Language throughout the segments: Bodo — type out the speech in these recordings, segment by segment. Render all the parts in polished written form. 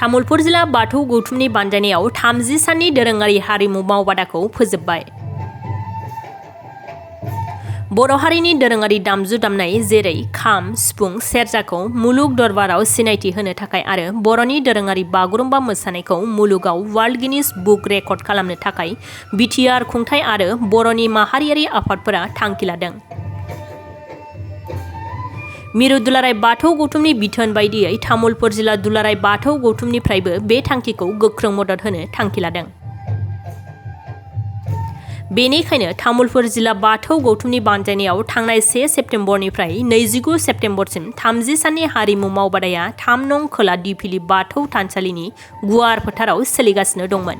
तामुलपुर जिल्ला बाथौ गौथुमनि बानजायनायाव 30 साननि दोरोङारि हारिमु मावबादाखौ फोजोबबाय। बर' हारिनि दोरोङारि दामजु दामनाय जेरै खाम, सिफुं, सेरजाखौ मुलुग दरबाराव सिनायथि होनो थाखाय आरो बर'नि दोरोङारि बागुरुम्बा मोसानायखौ मुलुगाव वर्ल्ड गिनिस बुक रेकर्ड खालामनो थाखाय बिटिआर खुंथाय आरो बर'नि माहारियारि आफादफोरा थांखि लादों। मिरु दुलाराय बाथौ गौथुमनि बिथोन बायदियै तामुलपुर जिल्ला दुलाराय बाथौ गौथुमनिफ्रायबो बे थांखिखौ गोख्रों मदद होनो थांखि लादों। बेनिखायनो तामुलपुर जिल्ला बाथौ गौथुमनि बानजायनायाव थांनाय 1 सेप्तेम्बरनिफ्राय 29 सेप्तेम्बरसिम 30 साननि हारिमु मावबादाया 3 नं खोला दिफिलि बाथौ थानसालिनि गुवार फोथाराव सोलिगासिनो दंमोन।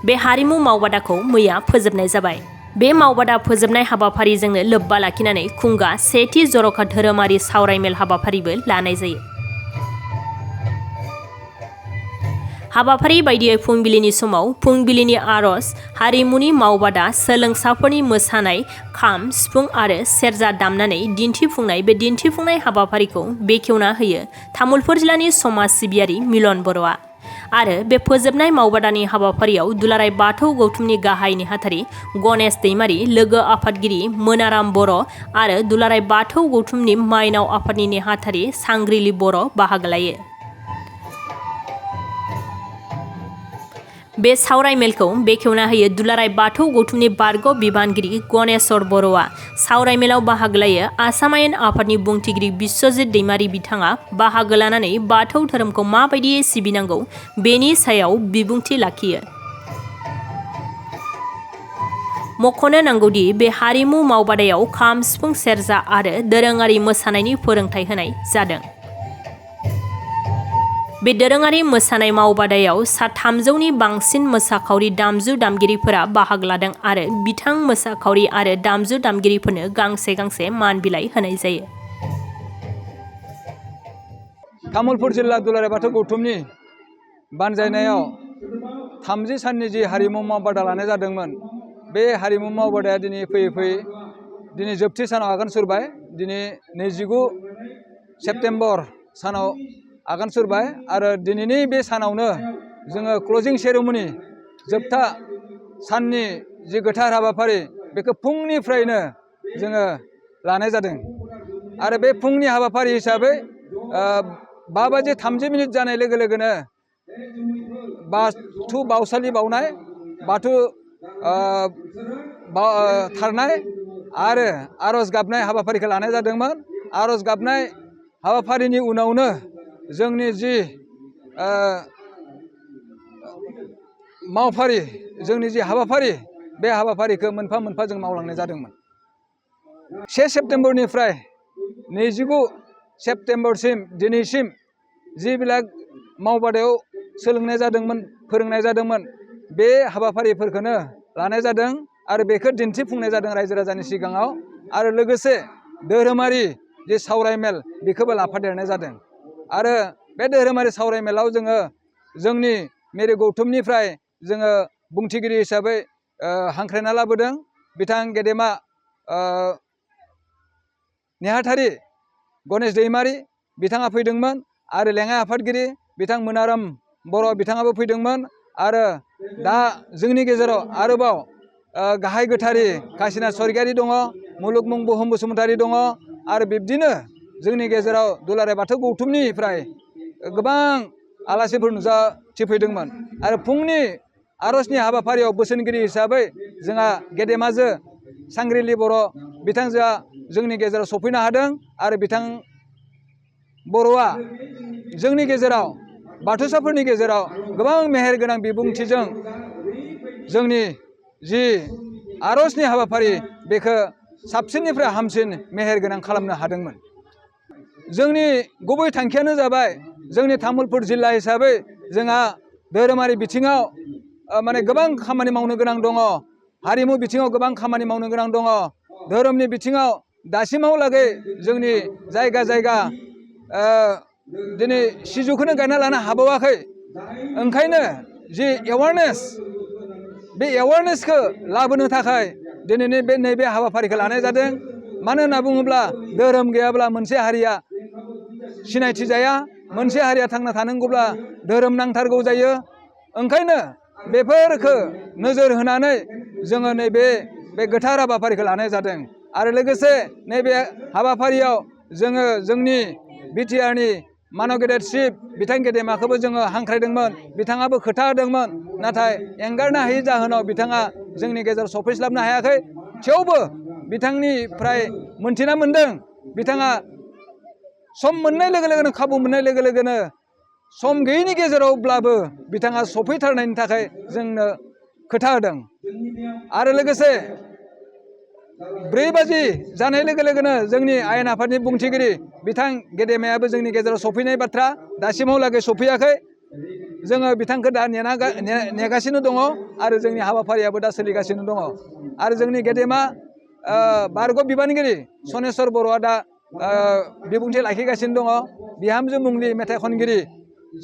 बे हारिमु मावबादाखौ मैया फोजोबनाय जाबाय। बे मावबादा फोजोबनाय हाबाफारिजोंनो लोब्बा लाखिनानै खुंगा सेथि जर'खा धोरोमारि सावरायमेल हाबाफारिबो लानाय जायो। हाबाफारि बायदियै फुंबिलिनि समाव फुंबिलिनि आरज, हारिमुनि मावबादा, सोलोंसाफोरनि मोसानाय, खाम, सिफुं आरो सेरजा दामनानै दिन्थिफुंनाय बे दिन्थिफुंनाय हाबाफारिखौ बेखेवना होयो तामुलपुर जिल्लानि समाज सिबियारि मिलन बर'आ। आरो बे फोजोबनाय मावबादानि हाबाफारियाव दुलाराय बाथौ गौथुमनि गाहाय नेहाथारि गणेश दैमारि, लोगो आफादगिरि मोनाराम बर' आरो दुलाराय बाथौ गौथुमनि माइनाव आफादनि नेहाथारि सांग्रिलि बर' बाहागो लायो। बे सावरायमेलखौ बेखेवना होयो दुलाराय बाथौ गौथुमनि बारग' बिबानगिरि गणेशर बर'आ। सावरायमेलाव बाहागो लायो आसाम आयेन आफादनि बुंथिगिरि बिश्वजित दैमारि बिथाङा बाहागो लानानै बाथौ धोरोमखौ माबायदियै सिबिनांगौ बेनि सायाव बिबुंथि लाखियो। मख'नो नांगौदि बे हारिमु मावबादायाव खाम, सिफुं, सेरजा आरो दोरोङारि मोसानायनि फोरोंथाय होनाय जादों। बे दोरोङारि मोसानाय मावबादायाव सा 300नि बांसिन मोसाखावरि दामजु दामगिरिफोरा बाहागो लादों आरो बिथां मोसाखावरि आरो दामजु दामगिरिफोरनो गांसे गांसे मान बिलाइ होनाय जायो। तामुलपुर जिल्ला दुलाराय बाथौ गौथुमनि बानजायनायाव 30 साननि जि हारिमु मावबादा लानाय जादोंमोन, बे हारिमु मावबादाया दिनै फैयै फैयै दिनै जोबथि सानाव आगान सुरबाय। दिनै 29 सेप्तेम्बर सानाव आगान सुरबाय आरो दिनैनि बे सानावनो जोङो क्लजिं सेरेमनि जोबथा साननि जि गोथार हाबाफारि बेखौ फुंनिफ्रायनो जोङो लानाय जादों। आरो बे फुंनि हाबाफारि हिसाबै 5:30 जानाय लोगो लोगोनो बाथौ बावसालि बावनाय, बाथौ थारनाय आरो आरज गाबनाय हाबाफारिखौ लानाय जादोंमोन। आरज गाबनाय हाबाफारिनि उनावनो जोंनि जि मावफारि, जोंनि जि हाबाफारि, बे हाबाफारिखौ मोनफा मोनफा जों मावलांनाय जादोंमोन। 1 सेप्तेम्बरनिफ्राय 29 सेप्तेम्बरसिम दिनैसिम जिबिलाग मावबादायाव सोलोंनाय जादोंमोन, फोरोंनाय जादोंमोन, बे हाबाफारिफोरखौनो लानाय जादों आरो बेखौ दिन्थिफुंनाय जादों रायजो राजानि सिगाङाव। आरो लोगोसे धोरोमारि जे सावरायमेल बेखौबो लाफादेरनाय जादों। आरो बे धोरोमारि सावरायमेलाव जोङो जोंनि मिरु गौथुमनिफ्राय जोङो बुंथिगिरि हिसाबै हांख्रायना लाबोदों बिथां गेदेमा नेहाथारि गणेश दैमारि बिथाङा फैदोंमोन आरो लेङाइ आफादगिरि बिथां मोनाराम बर' बिथाङाबो फैदोंमोन। आरो दा जोंनि गेजेराव आरोबाव गाहाय गोथारि काशिनाथ स्वरगियारि दङ, मुलुगमुं बुहुम बसुमतारी दङ आरो बिब्दिनो जोंनि गेजेराव दुलाराय बाथौ गौथुमनिफ्राय गोबां आलासिफोर नुजाथिफैदोंमोन। आरो फुंनि आरजनि हाबाफारियाव बोसोनगिरि हिसाबै जोंहा गेदेमाजो सांग्रिलि बर' बिथांजोआ जोंनि गेजेराव सफैनो हादों आरो बिथां बर'आ जोंनि गेजेराव बाथौसाफोरनि गेजेराव गोबां मेहेर गोनां बिबुंथिजों जोंनि जि आरजनि हाबाफारि बेखौ साबसिननिफ्राय हामसिन मेहेर गोनां खालामनो हादोंमोन। जोंनि गुबै थांखियानो जाबाय जोंनि तामुलपुर जिल्ला हिसाबै जोंहा धोरोमारि बिथिङाव माने गोबां खामानि मावनो गोनां दङ, हारिमु बिथिङाव गोबां खामानि मावनो गोनां दङ, धोरोमनि बिथिङाव दासिमावलागै जोंनि जायगा जायगा दिनै सिजौखौनो गायना लानो हाबावाखै। ओंखायनो जि एवारनेस, बे एवारनेसखौ लाबोनो थाखाय दिनैनि बे नैबे हाबाफारिखौ लानाय जादों। मानो होनना बुङोब्ला धोरोम गैयाब्ला मोनसे हारिया सिनायथि जाया मोनसे हारिया थांना थानांगौब्ला धोरोम नांथारगौ जायो। ओंखायनो बेफोरखौ नोजोर होनानै जोङो नैबे गोथार हाबाफारिखौ लानाय जादों। आरो लोगोसे नैबे हाबाफारियाव जोङो जोंनि बिटिआरनि मानव गेदेर चिफ बिथां गेदेमाखौबो जोङो हांख्रायदोंमोन। बिथाङाबो खोथा होदोंमोन, नाथाय एंगारनो हायै जाहोनाव बिथाङा जोंनि गेजेराव सफैस्लाबनो हायाखै। थेवबो बिथांनिफ्राय मोनथिना मोन्दों, बिथाङा सम मोननाय लोगो लोगोनो, खाबु मोननाय लोगो लोगोनो, सम गैयैनि गेजेरावब्लाबो बिथाङा सफैथारनायनि थाखाय जोंनो खोथा होदों। आरो लोगोसे 4 बाजि जानाय लोगो लोगोनो जोंनि आयेन आफादनि बुंथिगिरि बिथां गेदेमायाबो जोंनि गेजेराव सफैनाय बाथ्रा दासिमावलागै सफैयाखै। जोङो बिथांखौ दा नेगासिनो दङ आरो जोंनि हाबाफारियाबो दा सोलिगासिनो दङ। आरो जोंनि गेदेमा बारग' बिबानगिरि सनेस्वर बर'आ दा बिबुंथि लाखिगासिनो दङ। बिहामजो मुंनि मेथाइ खनगिरि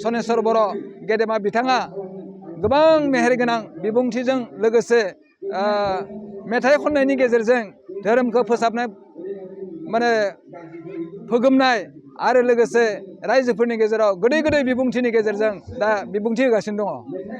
सनेस्वर बर' गेदेमा बिथाङा गोबां मेहेरगोनां बिबुंथिजों लोगोसे मेथाइ खननायनि गेजेरजों धोरोमखौ फोसाबनाय माने फोगोमनाय आरो लोगोसे रायजोफोरनि गेजेराव गोदै गोदै बिबुंथिनि गेजेरजों दा बिबुंथि होगासिनो दङ।